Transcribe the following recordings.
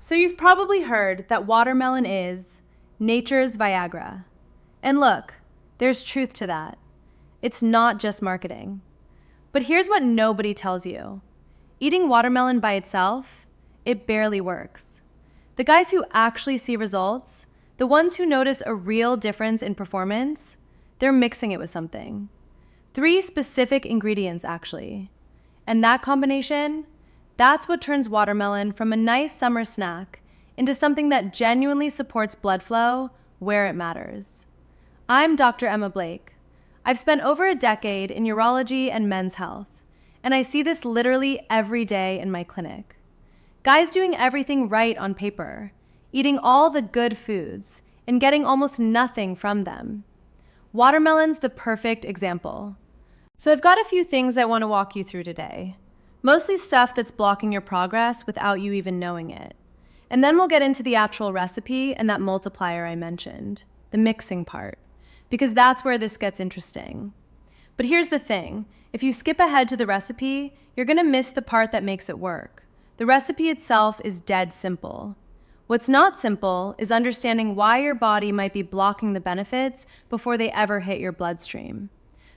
So you've probably heard that watermelon is nature's Viagra. And look, there's truth to that. It's not just marketing. But here's what nobody tells you. Eating watermelon by itself, it barely works. The guys who actually see results, the ones who notice a real difference in performance, they're mixing it with something. 3 specific ingredients, actually. And that combination, that's what turns watermelon from a nice summer snack into something that genuinely supports blood flow where it matters. I'm Dr. Emma Blake. I've spent over a decade in urology and men's health, and I see this literally every day in my clinic. Guys doing everything right on paper, eating all the good foods, and getting almost nothing from them. Watermelon's the perfect example. So I've got a few things I want to walk you through today. Mostly stuff that's blocking your progress without you even knowing it. And then we'll get into the actual recipe and that multiplier I mentioned, the mixing part, because that's where this gets interesting. But here's the thing, if you skip ahead to the recipe, you're gonna miss the part that makes it work. The recipe itself is dead simple. What's not simple is understanding why your body might be blocking the benefits before they ever hit your bloodstream.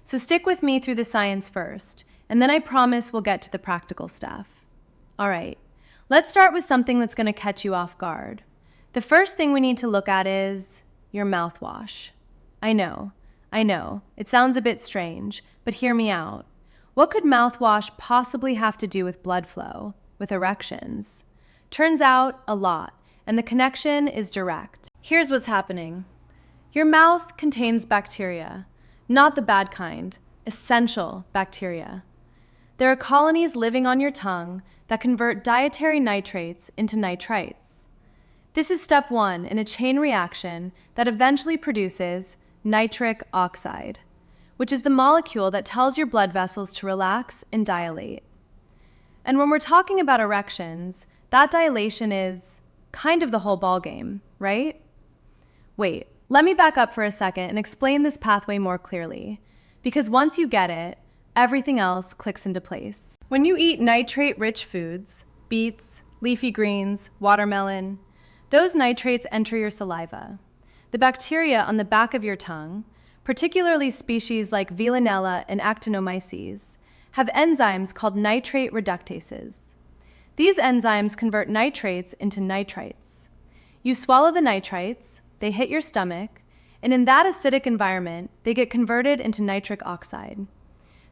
So stick with me through the science first, and then I promise we'll get to the practical stuff. All right, let's start with something that's gonna catch you off guard. The first thing we need to look at is your mouthwash. I know, it sounds a bit strange, but hear me out. What could mouthwash possibly have to do with blood flow, with erections? Turns out, a lot. And the connection is direct. Here's what's happening. Your mouth contains bacteria, not the bad kind, essential bacteria. There are colonies living on your tongue that convert dietary nitrates into nitrites. This is step 1 in a chain reaction that eventually produces nitric oxide, which is the molecule that tells your blood vessels to relax and dilate. And when we're talking about erections, that dilation is kind of the whole ballgame, right? Wait, let me back up for a second and explain this pathway more clearly, because once you get it, everything else clicks into place. When you eat nitrate-rich foods, beets, leafy greens, watermelon, those nitrates enter your saliva. The bacteria on the back of your tongue, particularly species like Veillonella and Actinomyces, have enzymes called nitrate reductases. These enzymes convert nitrates into nitrites. You swallow the nitrites, they hit your stomach, and in that acidic environment, they get converted into nitric oxide.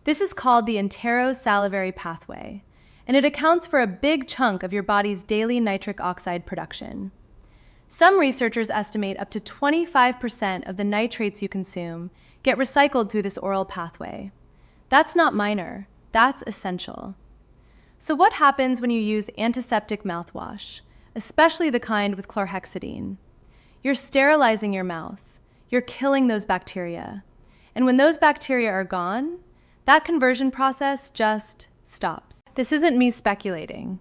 This is called the enterosalivary pathway, and it accounts for a big chunk of your body's daily nitric oxide production. Some researchers estimate up to 25% of the nitrates you consume get recycled through this oral pathway. That's not minor, that's essential. So what happens when you use antiseptic mouthwash, especially the kind with chlorhexidine? You're sterilizing your mouth. You're killing those bacteria. And when those bacteria are gone, that conversion process just stops. This isn't me speculating.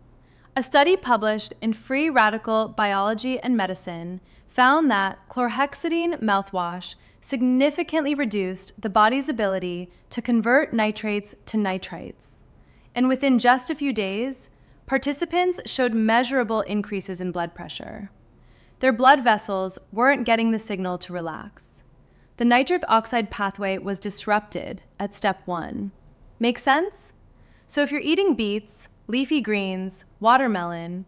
A study published in Free Radical Biology and Medicine found that chlorhexidine mouthwash significantly reduced the body's ability to convert nitrates to nitrites. And within just a few days, participants showed measurable increases in blood pressure. Their blood vessels weren't getting the signal to relax. The nitric oxide pathway was disrupted at step 1. Make sense? So if you're eating beets, leafy greens, watermelon,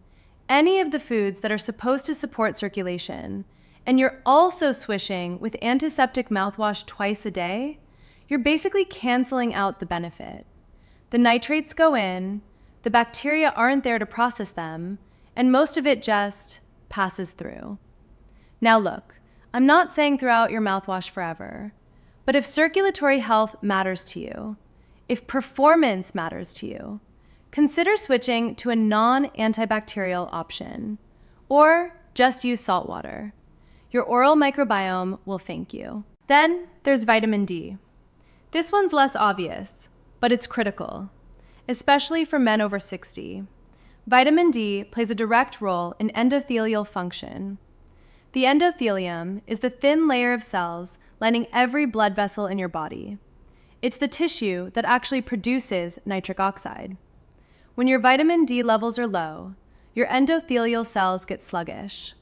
any of the foods that are supposed to support circulation, and you're also swishing with antiseptic mouthwash twice a day, you're basically canceling out the benefit. The nitrates go in, the bacteria aren't there to process them, and most of it just passes through. Now look, I'm not saying throw out your mouthwash forever, but if circulatory health matters to you, if performance matters to you, consider switching to a non-antibacterial option, or just use salt water. Your oral microbiome will thank you. Then there's vitamin D. This one's less obvious, but it's critical, especially for men over 60. Vitamin D plays a direct role in endothelial function. The endothelium is the thin layer of cells lining every blood vessel in your body. It's the tissue that actually produces nitric oxide. When your vitamin D levels are low, your endothelial cells get sluggish.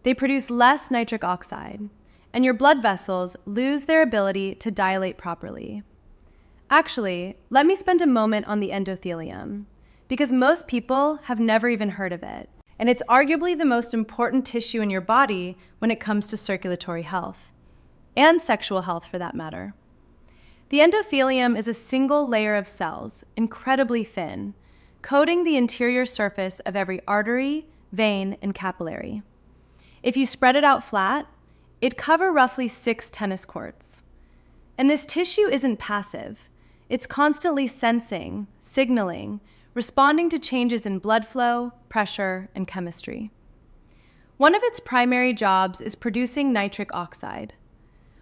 They produce less nitric oxide, and your blood vessels lose their ability to dilate properly. Actually, let me spend a moment on the endothelium, because most people have never even heard of it, and it's arguably the most important tissue in your body when it comes to circulatory health, and sexual health for that matter. The endothelium is a single layer of cells, incredibly thin, coating the interior surface of every artery, vein, and capillary. If you spread it out flat, it'd cover roughly 6 tennis courts. And this tissue isn't passive. It's constantly sensing, signaling, responding to changes in blood flow, pressure, and chemistry. One of its primary jobs is producing nitric oxide.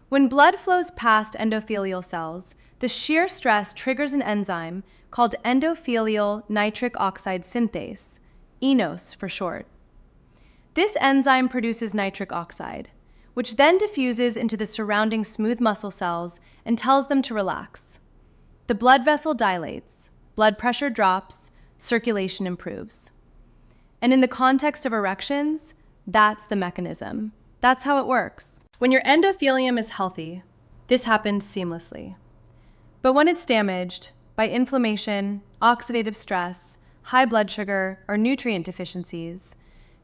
When blood flows past endothelial cells, the shear stress triggers an enzyme called endothelial nitric oxide synthase, ENOS for short. This enzyme produces nitric oxide, which then diffuses into the surrounding smooth muscle cells and tells them to relax. The blood vessel dilates, blood pressure drops, circulation improves. And in the context of erections, that's the mechanism. That's how it works. When your endothelium is healthy, this happens seamlessly. But when it's damaged by inflammation, oxidative stress, high blood sugar, or nutrient deficiencies,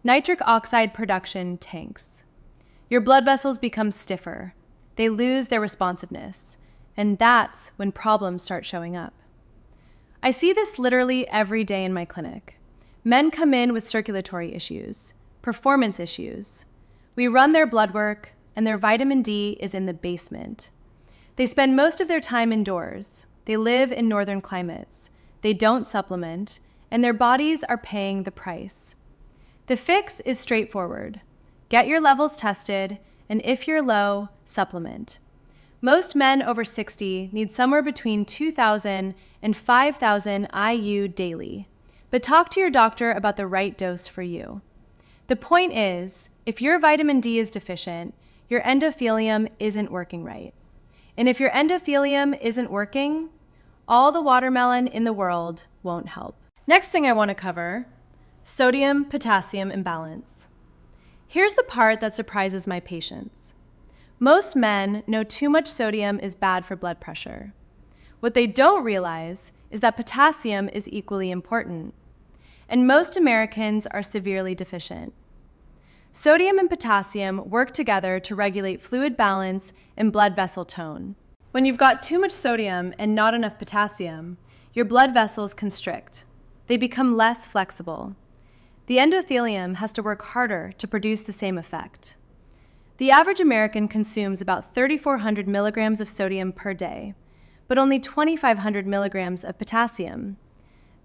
nitric oxide production tanks. Your blood vessels become stiffer. They lose their responsiveness. And that's when problems start showing up. I see this literally every day in my clinic. Men come in with circulatory issues, performance issues. We run their blood work, and their vitamin D is in the basement. They spend most of their time indoors. They live in northern climates. They don't supplement, and their bodies are paying the price. The fix is straightforward. Get your levels tested, and if you're low, supplement. Most men over 60 need somewhere between 2,000 and 5,000 IU daily, but talk to your doctor about the right dose for you. The point is, if your vitamin D is deficient, your endothelium isn't working right. And if your endothelium isn't working, all the watermelon in the world won't help. Next thing I want to cover, sodium-potassium imbalance. Here's the part that surprises my patients. Most men know too much sodium is bad for blood pressure. What they don't realize is that potassium is equally important, and most Americans are severely deficient. Sodium and potassium work together to regulate fluid balance and blood vessel tone. When you've got too much sodium and not enough potassium, your blood vessels constrict. They become less flexible. The endothelium has to work harder to produce the same effect. The average American consumes about 3,400 milligrams of sodium per day, but only 2,500 milligrams of potassium.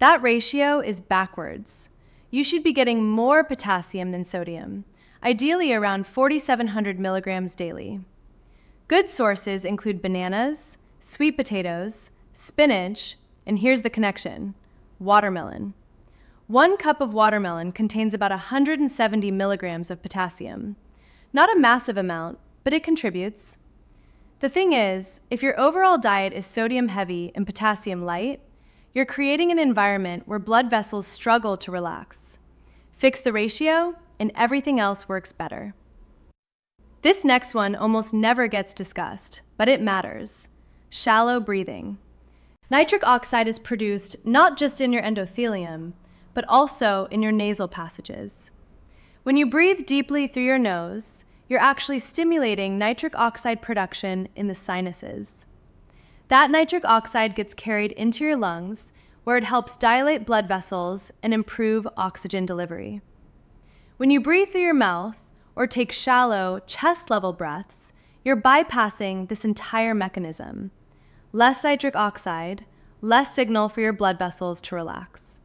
That ratio is backwards. You should be getting more potassium than sodium, ideally around 4,700 milligrams daily. Good sources include bananas, sweet potatoes, spinach, and here's the connection, watermelon. 1 cup of watermelon contains about 170 milligrams of potassium. Not a massive amount, but it contributes. The thing is, if your overall diet is sodium heavy and potassium light, you're creating an environment where blood vessels struggle to relax. Fix the ratio, and everything else works better. This next one almost never gets discussed, but it matters. Shallow breathing. Nitric oxide is produced not just in your endothelium, but also in your nasal passages. When you breathe deeply through your nose, you're actually stimulating nitric oxide production in the sinuses. That nitric oxide gets carried into your lungs, where it helps dilate blood vessels and improve oxygen delivery. When you breathe through your mouth or take shallow, chest-level breaths, you're bypassing this entire mechanism. Less nitric oxide, less signal for your blood vessels to relax.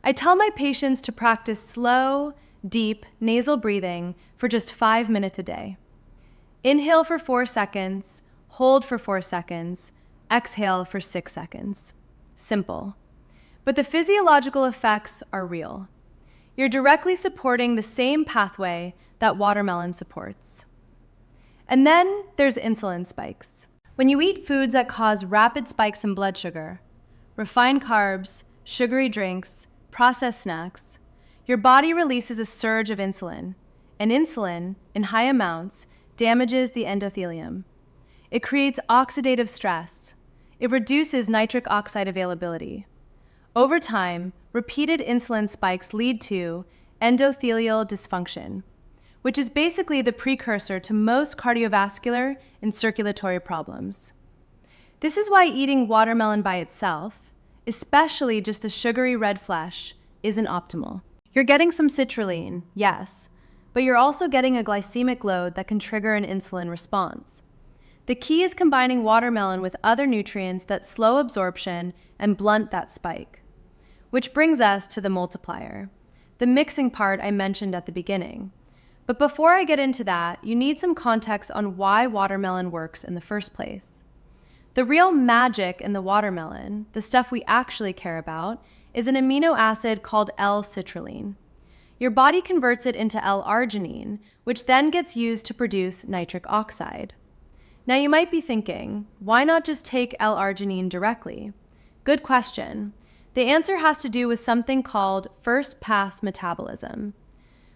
I tell my patients to practice slow, deep nasal breathing for just 5 minutes a day. Inhale for 4 seconds, hold for 4 seconds, exhale for 6 seconds. Simple. But the physiological effects are real. You're directly supporting the same pathway that watermelon supports. And then there's insulin spikes. When you eat foods that cause rapid spikes in blood sugar, refined carbs, sugary drinks, processed snacks, your body releases a surge of insulin, and insulin, in high amounts, damages the endothelium. It creates oxidative stress. It reduces nitric oxide availability. Over time, repeated insulin spikes lead to endothelial dysfunction, which is basically the precursor to most cardiovascular and circulatory problems. This is why eating watermelon by itself, especially just the sugary red flesh, isn't optimal. You're getting some citrulline, yes, but you're also getting a glycemic load that can trigger an insulin response. The key is combining watermelon with other nutrients that slow absorption and blunt that spike. Which brings us to the multiplier, the mixing part I mentioned at the beginning. But before I get into that, you need some context on why watermelon works in the first place. The real magic in the watermelon, the stuff we actually care about, is an amino acid called L-citrulline. Your body converts it into L-arginine, which then gets used to produce nitric oxide. Now you might be thinking, why not just take L-arginine directly? Good question. The answer has to do with something called first-pass metabolism.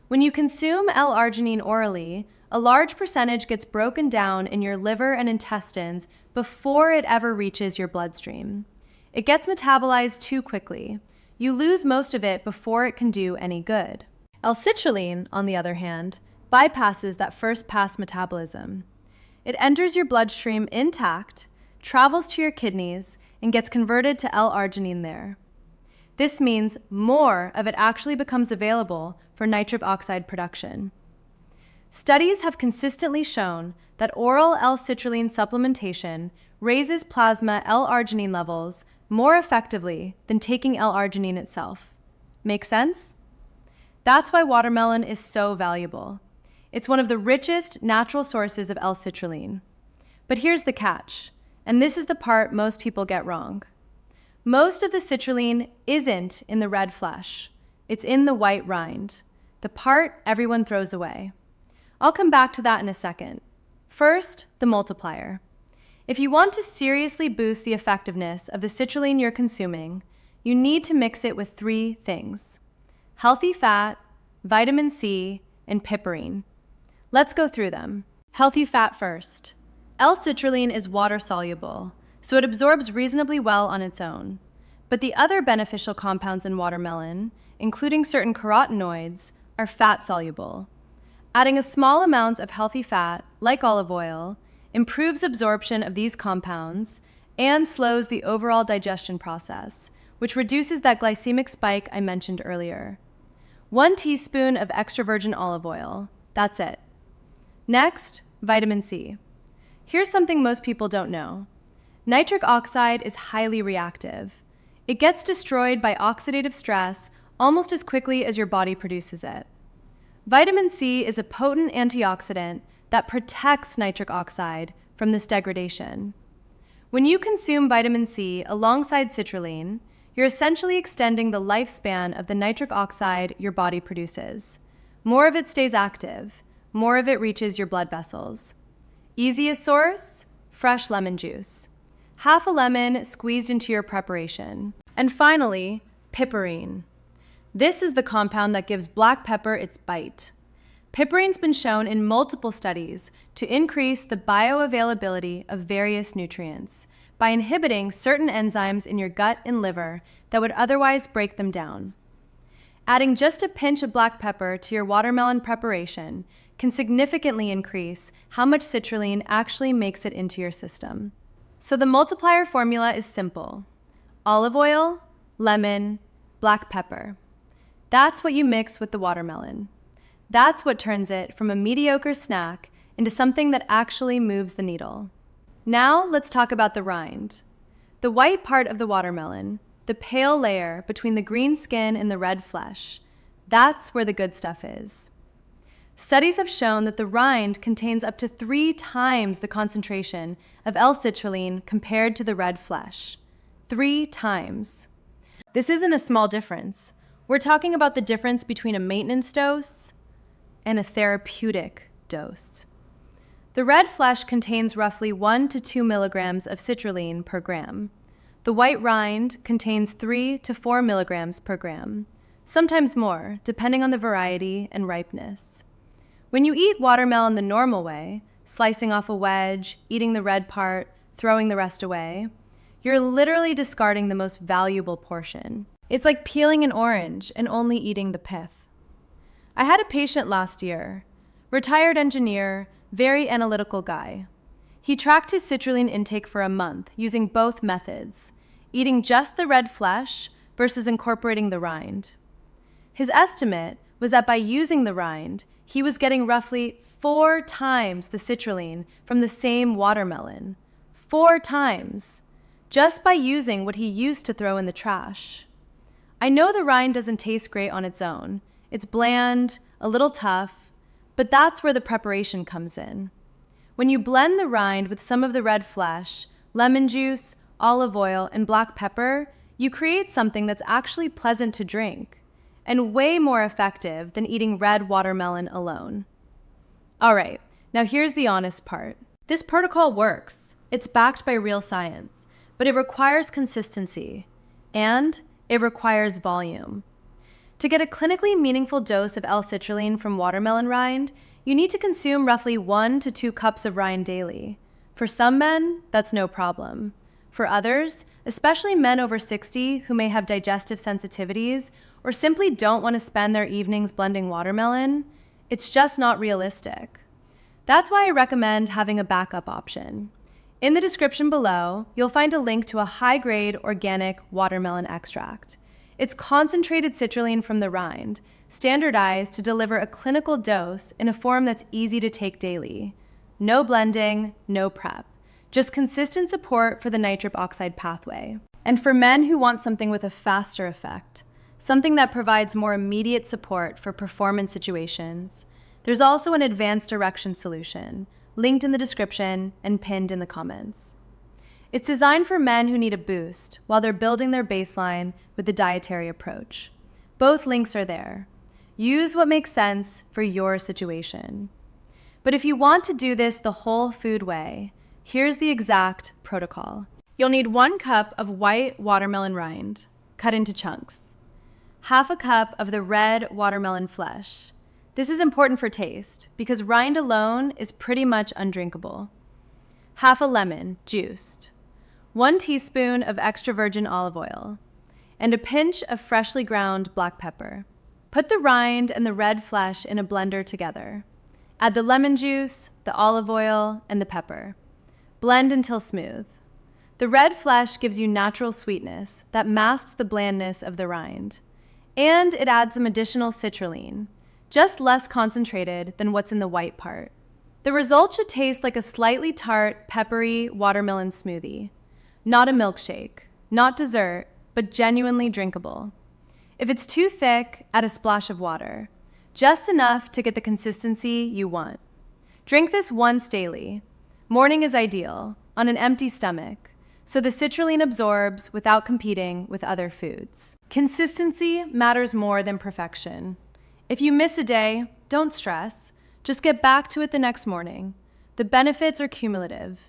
When you consume L-arginine orally, a large percentage gets broken down in your liver and intestines before it ever reaches your bloodstream. It gets metabolized too quickly. You lose most of it before it can do any good. L-citrulline, on the other hand, bypasses that first-pass metabolism. It enters your bloodstream intact, travels to your kidneys, and gets converted to L-arginine there. This means more of it actually becomes available for nitric oxide production. Studies have consistently shown that oral L-citrulline supplementation raises plasma L-arginine levels more effectively than taking L-arginine itself. Make sense? That's why watermelon is so valuable. It's one of the richest natural sources of L-citrulline. But here's the catch, and this is the part most people get wrong. Most of the citrulline isn't in the red flesh. It's in the white rind, the part everyone throws away. I'll come back to that in a second. First, the multiplier. If you want to seriously boost the effectiveness of the citrulline you're consuming, you need to mix it with 3 things: healthy fat, vitamin C, and piperine. Let's go through them. Healthy fat first. L-citrulline is water-soluble, so it absorbs reasonably well on its own. But the other beneficial compounds in watermelon, including certain carotenoids, are fat-soluble. Adding a small amount of healthy fat, like olive oil, improves absorption of these compounds and slows the overall digestion process, which reduces that glycemic spike I mentioned earlier. 1 teaspoon of extra virgin olive oil. That's it. Next, vitamin C. Here's something most people don't know. Nitric oxide is highly reactive. It gets destroyed by oxidative stress almost as quickly as your body produces it. Vitamin C is a potent antioxidant that protects nitric oxide from this degradation. When you consume vitamin C alongside citrulline, you're essentially extending the lifespan of the nitric oxide your body produces. More of it stays active, more of it reaches your blood vessels. Easiest source? Fresh lemon juice. Half a lemon squeezed into your preparation. And finally, piperine. This is the compound that gives black pepper its bite. Piperine's been shown in multiple studies to increase the bioavailability of various nutrients by inhibiting certain enzymes in your gut and liver that would otherwise break them down. Adding just a pinch of black pepper to your watermelon preparation can significantly increase how much citrulline actually makes it into your system. So the multiplier formula is simple: olive oil, lemon, black pepper. That's what you mix with the watermelon. That's what turns it from a mediocre snack into something that actually moves the needle. Now let's talk about the rind. The white part of the watermelon, the pale layer between the green skin and the red flesh, that's where the good stuff is. Studies have shown that the rind contains up to 3 times the concentration of L-citrulline compared to the red flesh. 3 times. This isn't a small difference. We're talking about the difference between a maintenance dose and a therapeutic dose. The red flesh contains roughly 1 to 2 milligrams of citrulline per gram. The white rind contains 3 to 4 milligrams per gram. sometimes more, depending on the variety and ripeness. When you eat watermelon the normal way, slicing off a wedge, eating the red part, throwing the rest away, you're literally discarding the most valuable portion. It's like peeling an orange and only eating the pith. I had a patient last year, retired engineer, very analytical guy. He tracked his citrulline intake for a month using both methods, eating just the red flesh versus incorporating the rind. His estimate was that by using the rind, he was getting roughly 4 times the citrulline from the same watermelon. 4 times, just by using what he used to throw in the trash. I know the rind doesn't taste great on its own. It's bland, a little tough, but that's where the preparation comes in. When you blend the rind with some of the red flesh, lemon juice, olive oil, and black pepper, you create something that's actually pleasant to drink and way more effective than eating red watermelon alone. All right, now here's the honest part. This protocol works. It's backed by real science, but it requires consistency and it requires volume. To get a clinically meaningful dose of L-citrulline from watermelon rind, you need to consume roughly 1 to 2 cups of rind daily. For some men, that's no problem. For others, especially men over 60 who may have digestive sensitivities or simply don't want to spend their evenings blending watermelon, it's just not realistic. That's why I recommend having a backup option. In the description below, you'll find a link to a high-grade organic watermelon extract. It's concentrated citrulline from the rind, standardized to deliver a clinical dose in a form that's easy to take daily. No blending, no prep. Just consistent support for the nitric oxide pathway. And for men who want something with a faster effect, something that provides more immediate support for performance situations, there's also an advanced erection solution, linked in the description and pinned in the comments. It's designed for men who need a boost while they're building their baseline with the dietary approach. Both links are there. Use what makes sense for your situation. But if you want to do this the whole food way, here's the exact protocol. You'll need 1 cup of white watermelon rind, cut into chunks. Half a cup of the red watermelon flesh. This is important for taste because rind alone is pretty much undrinkable. Half a lemon, juiced. 1 teaspoon of extra virgin olive oil, and a pinch of freshly ground black pepper. Put the rind and the red flesh in a blender together. Add the lemon juice, the olive oil, and the pepper. Blend until smooth. The red flesh gives you natural sweetness that masks the blandness of the rind. And it adds some additional citrulline, just less concentrated than what's in the white part. The result should taste like a slightly tart, peppery watermelon smoothie. Not a milkshake, not dessert, but genuinely drinkable. If it's too thick, add a splash of water, just enough to get the consistency you want. Drink this once daily. Morning is ideal, on an empty stomach, so the citrulline absorbs without competing with other foods. Consistency matters more than perfection. If you miss a day, don't stress. Just get back to it the next morning. The benefits are cumulative.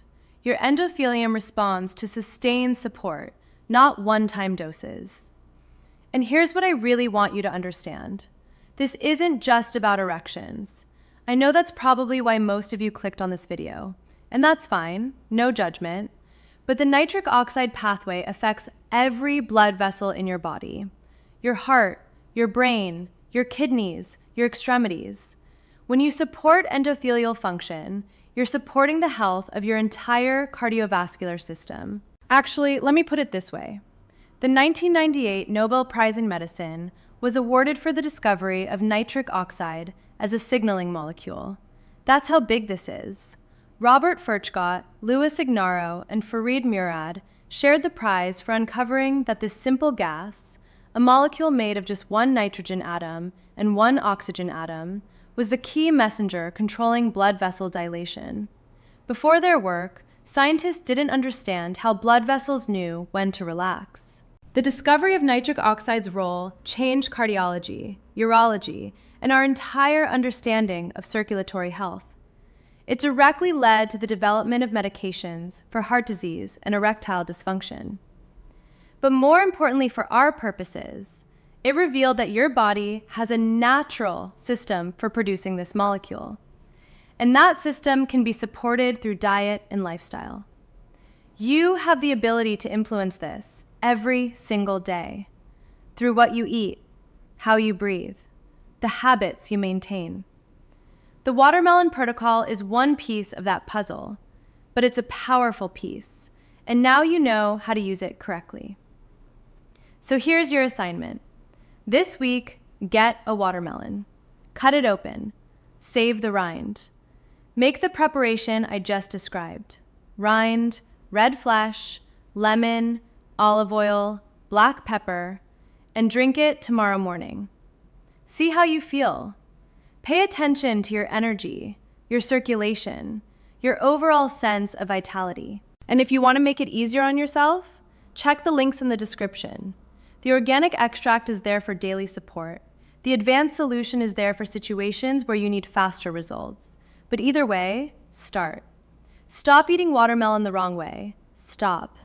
Your endothelium responds to sustained support, not one-time doses. And here's what I really want you to understand. This isn't just about erections. I know that's probably why most of you clicked on this video, and that's fine, no judgment. But the nitric oxide pathway affects every blood vessel in your body. Your heart, your brain, your kidneys, your extremities. When you support endothelial function, you're supporting the health of your entire cardiovascular system. Actually, let me put it this way. The 1998 Nobel Prize in Medicine was awarded for the discovery of nitric oxide as a signaling molecule. That's how big this is. Robert Furchgott, Louis Ignarro, and Farid Murad shared the prize for uncovering that this simple gas, a molecule made of just 1 nitrogen atom and 1 oxygen atom, was the key messenger controlling blood vessel dilation. Before their work, scientists didn't understand how blood vessels knew when to relax. The discovery of nitric oxide's role changed cardiology, urology, and our entire understanding of circulatory health. It directly led to the development of medications for heart disease and erectile dysfunction. But more importantly for our purposes, It revealed that your body has a natural system for producing this molecule. And that system can be supported through diet and lifestyle. You have the ability to influence this every single day through what you eat, how you breathe, the habits you maintain. The watermelon protocol is one piece of that puzzle, but it's a powerful piece, and now you know how to use it correctly. So here's your assignment. This week, get a watermelon, cut it open, save the rind. Make the preparation I just described: rind, red flesh, lemon, olive oil, black pepper, and drink it tomorrow morning. See how you feel. Pay attention to your energy, your circulation, your overall sense of vitality. And if you want to make it easier on yourself, check the links in the description. The organic extract is there for daily support. The advanced solution is there for situations where you need faster results. But either way, start. Stop eating watermelon the wrong way. Stop.